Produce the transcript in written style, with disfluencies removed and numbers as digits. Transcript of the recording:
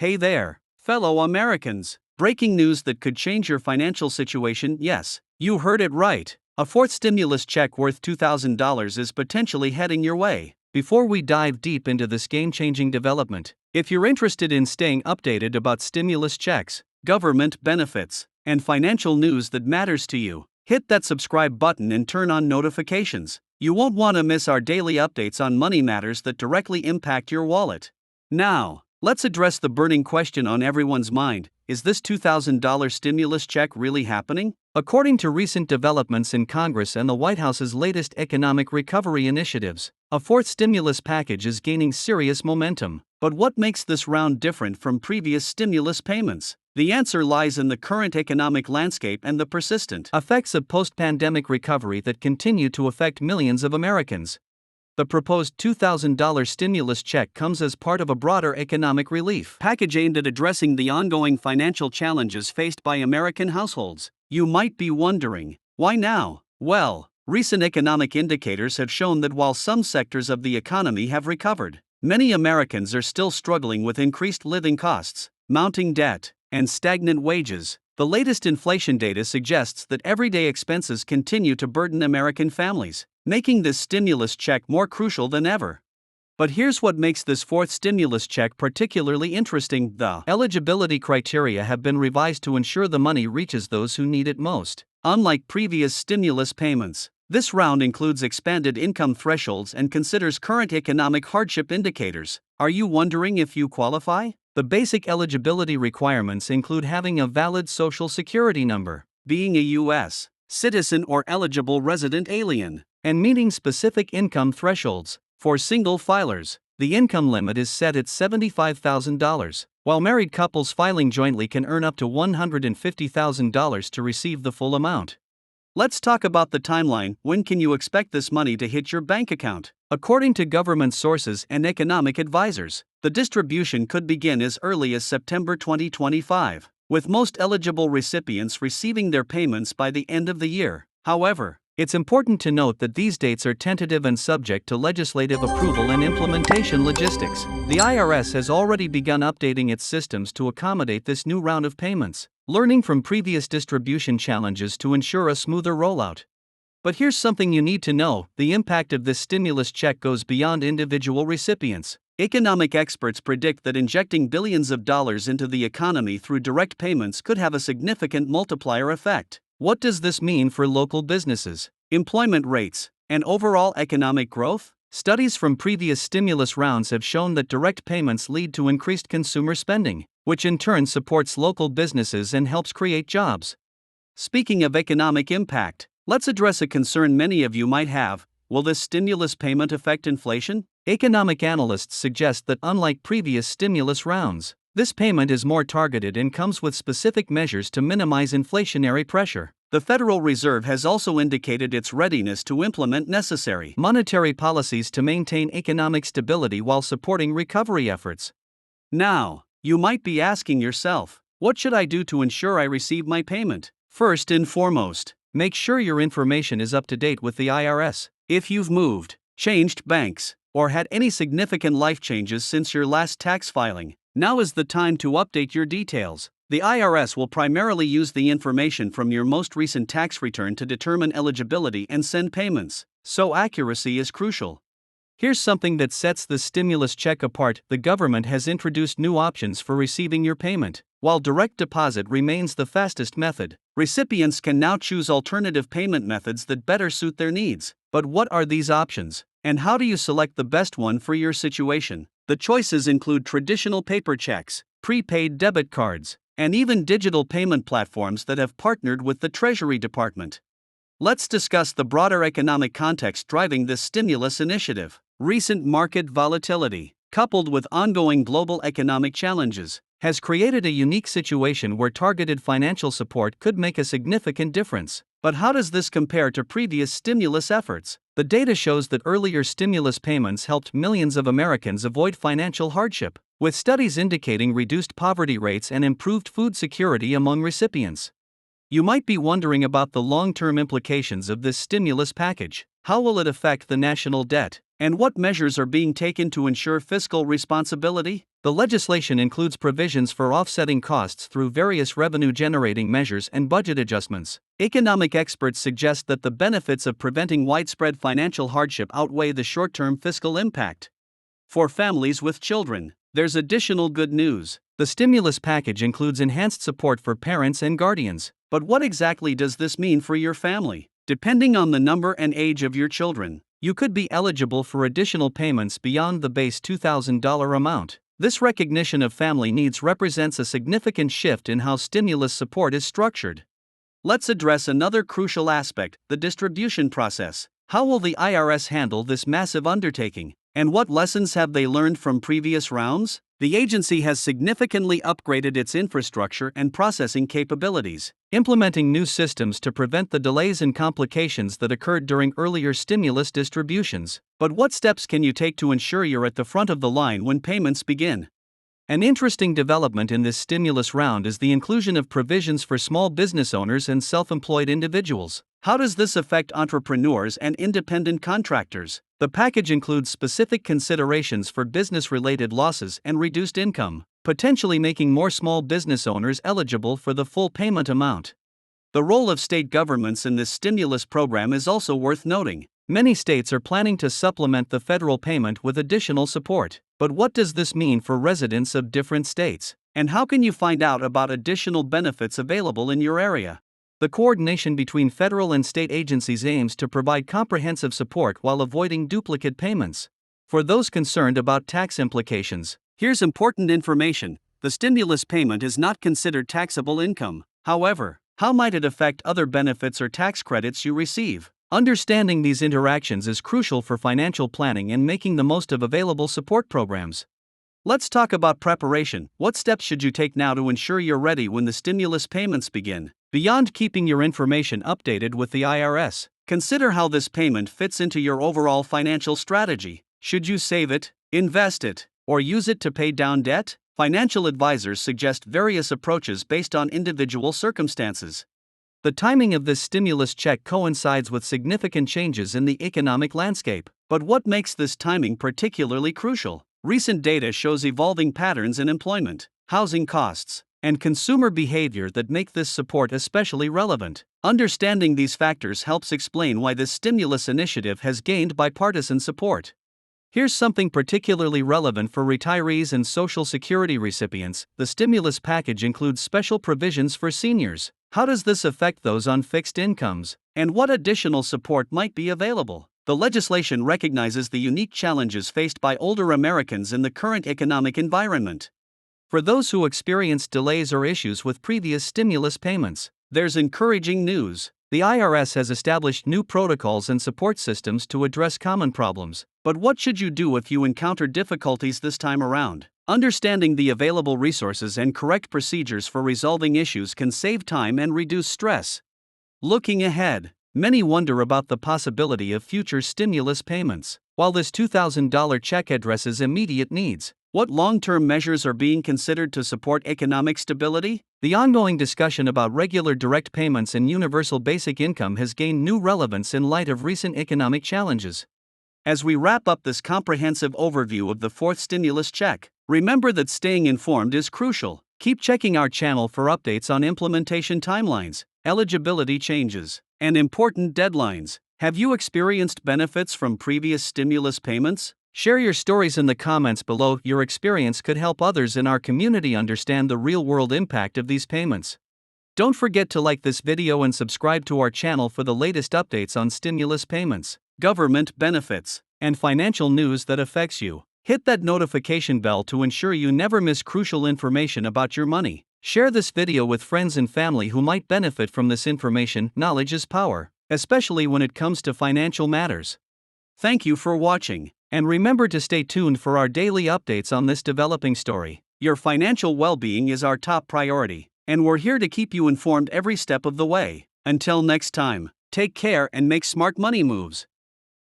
Hey there, fellow Americans. Breaking news that could change your financial situation. Yes, you heard it right. A fourth stimulus check worth $2,000 is potentially heading your way. Before we dive deep into this game-changing development, if you're interested in staying updated about stimulus checks, government benefits, and financial news that matters to you, hit that subscribe button and turn on notifications. You won't want to miss our daily updates on money matters that directly impact your wallet. Now, let's address the burning question on everyone's mind. Is this $2,000 stimulus check really happening? According to recent developments in Congress and the White House's latest economic recovery initiatives, a fourth stimulus package is gaining serious momentum. But what makes this round different from previous stimulus payments? The answer lies in the current economic landscape and the persistent effects of post-pandemic recovery that continue to affect millions of Americans. The proposed $2,000 stimulus check comes as part of a broader economic relief package aimed at addressing the ongoing financial challenges faced by American households. You might be wondering, why now? Well, recent economic indicators have shown that while some sectors of the economy have recovered, many Americans are still struggling with increased living costs, mounting debt, and stagnant wages. The latest inflation data suggests that everyday expenses continue to burden American families, making this stimulus check more crucial than ever. But here's what makes this fourth stimulus check particularly interesting. The eligibility criteria have been revised to ensure the money reaches those who need it most. Unlike previous stimulus payments, this round includes expanded income thresholds and considers current economic hardship indicators. Are you wondering if you qualify? The basic eligibility requirements include having a valid Social Security number, being a U.S. citizen or eligible resident alien, and meeting specific income thresholds. For single filers, the income limit is set at $75,000, while married couples filing jointly can earn up to $150,000 to receive the full amount. Let's talk about the timeline. When can you expect this money to hit your bank account? According to government sources and economic advisors, the distribution could begin as early as September 2025, with most eligible recipients receiving their payments by the end of the year. However, it's important to note that these dates are tentative and subject to legislative approval and implementation logistics. The IRS has already begun updating its systems to accommodate this new round of payments, learning from previous distribution challenges to ensure a smoother rollout. But here's something you need to know: the impact of this stimulus check goes beyond individual recipients. Economic experts predict that injecting billions of dollars into the economy through direct payments could have a significant multiplier effect. What does this mean for local businesses, employment rates, and overall economic growth? Studies from previous stimulus rounds have shown that direct payments lead to increased consumer spending, which in turn supports local businesses and helps create jobs. Speaking of economic impact, let's address a concern many of you might have. Will this stimulus payment affect inflation? Economic analysts suggest that unlike previous stimulus rounds, this payment is more targeted and comes with specific measures to minimize inflationary pressure. The Federal Reserve has also indicated its readiness to implement necessary monetary policies to maintain economic stability while supporting recovery efforts. Now, you might be asking yourself, what should I do to ensure I receive my payment? First and foremost, make sure your information is up to date with the IRS. If you've moved, changed banks, or had any significant life changes since your last tax filing, now is the time to update your details. The IRS will primarily use the information from your most recent tax return to determine eligibility and send payments, so accuracy is crucial. Here's something that sets the stimulus check apart: the government has introduced new options for receiving your payment. While direct deposit remains the fastest method, recipients can now choose alternative payment methods that better suit their needs. But what are these options, and how do you select the best one for your situation? The choices include traditional paper checks, prepaid debit cards, and even digital payment platforms that have partnered with the Treasury Department. Let's discuss the broader economic context driving this stimulus initiative. Recent market volatility, coupled with ongoing global economic challenges, has created a unique situation where targeted financial support could make a significant difference. But how does this compare to previous stimulus efforts? The data shows that earlier stimulus payments helped millions of Americans avoid financial hardship, with studies indicating reduced poverty rates and improved food security among recipients. You might be wondering about the long-term implications of this stimulus package. How will it affect the national debt? And what measures are being taken to ensure fiscal responsibility? The legislation includes provisions for offsetting costs through various revenue-generating measures and budget adjustments. Economic experts suggest that the benefits of preventing widespread financial hardship outweigh the short-term fiscal impact. For families with children, there's additional good news. The stimulus package includes enhanced support for parents and guardians. But what exactly does this mean for your family? Depending on the number and age of your children, you could be eligible for additional payments beyond the base $2,000 amount. This recognition of family needs represents a significant shift in how stimulus support is structured. Let's address another crucial aspect: the distribution process. How will the IRS handle this massive undertaking? And what lessons have they learned from previous rounds? The agency has significantly upgraded its infrastructure and processing capabilities, implementing new systems to prevent the delays and complications that occurred during earlier stimulus distributions. But what steps can you take to ensure you're at the front of the line when payments begin? An interesting development in this stimulus round is the inclusion of provisions for small business owners and self-employed individuals. How does this affect entrepreneurs and independent contractors? The package includes specific considerations for business-related losses and reduced income, potentially making more small business owners eligible for the full payment amount. The role of state governments in this stimulus program is also worth noting. Many states are planning to supplement the federal payment with additional support. But what does this mean for residents of different states? And how can you find out about additional benefits available in your area? The coordination between federal and state agencies aims to provide comprehensive support while avoiding duplicate payments. For those concerned about tax implications, here's important information: the stimulus payment is not considered taxable income. However, how might it affect other benefits or tax credits you receive? Understanding these interactions is crucial for financial planning and making the most of available support programs. Let's talk about preparation. What steps should you take now to ensure you're ready when the stimulus payments begin? Beyond keeping your information updated with the IRS, consider how this payment fits into your overall financial strategy. Should you save it, invest it, or use it to pay down debt? Financial advisors suggest various approaches based on individual circumstances. The timing of this stimulus check coincides with significant changes in the economic landscape. But what makes this timing particularly crucial? Recent data shows evolving patterns in employment, housing costs, and consumer behavior that make this support especially relevant. Understanding these factors helps explain why this stimulus initiative has gained bipartisan support. Here's something particularly relevant for retirees and Social Security recipients: the stimulus package includes special provisions for seniors. How does this affect those on fixed incomes? And what additional support might be available? The legislation recognizes the unique challenges faced by older Americans in the current economic environment. For those who experienced delays or issues with previous stimulus payments, there's encouraging news. The IRS has established new protocols and support systems to address common problems. But what should you do if you encounter difficulties this time around? Understanding the available resources and correct procedures for resolving issues can save time and reduce stress. Looking ahead, many wonder about the possibility of future stimulus payments. While this $2,000 check addresses immediate needs, what long-term measures are being considered to support economic stability? The ongoing discussion about regular direct payments and universal basic income has gained new relevance in light of recent economic challenges. As we wrap up this comprehensive overview of the fourth stimulus check, remember that staying informed is crucial. Keep checking our channel for updates on implementation timelines, eligibility changes, and important deadlines. Have you experienced benefits from previous stimulus payments? Share your stories in the comments below. Your experience could help others in our community understand the real-world impact of these payments. Don't forget to like this video and subscribe to our channel for the latest updates on stimulus payments, government benefits, and financial news that affects you. Hit that notification bell to ensure you never miss crucial information about your money. Share this video with friends and family who might benefit from this information. Knowledge is power, especially when it comes to financial matters. Thank you for watching, and remember to stay tuned for our daily updates on this developing story. Your financial well-being is our top priority, and we're here to keep you informed every step of the way. Until next time, take care and make smart money moves.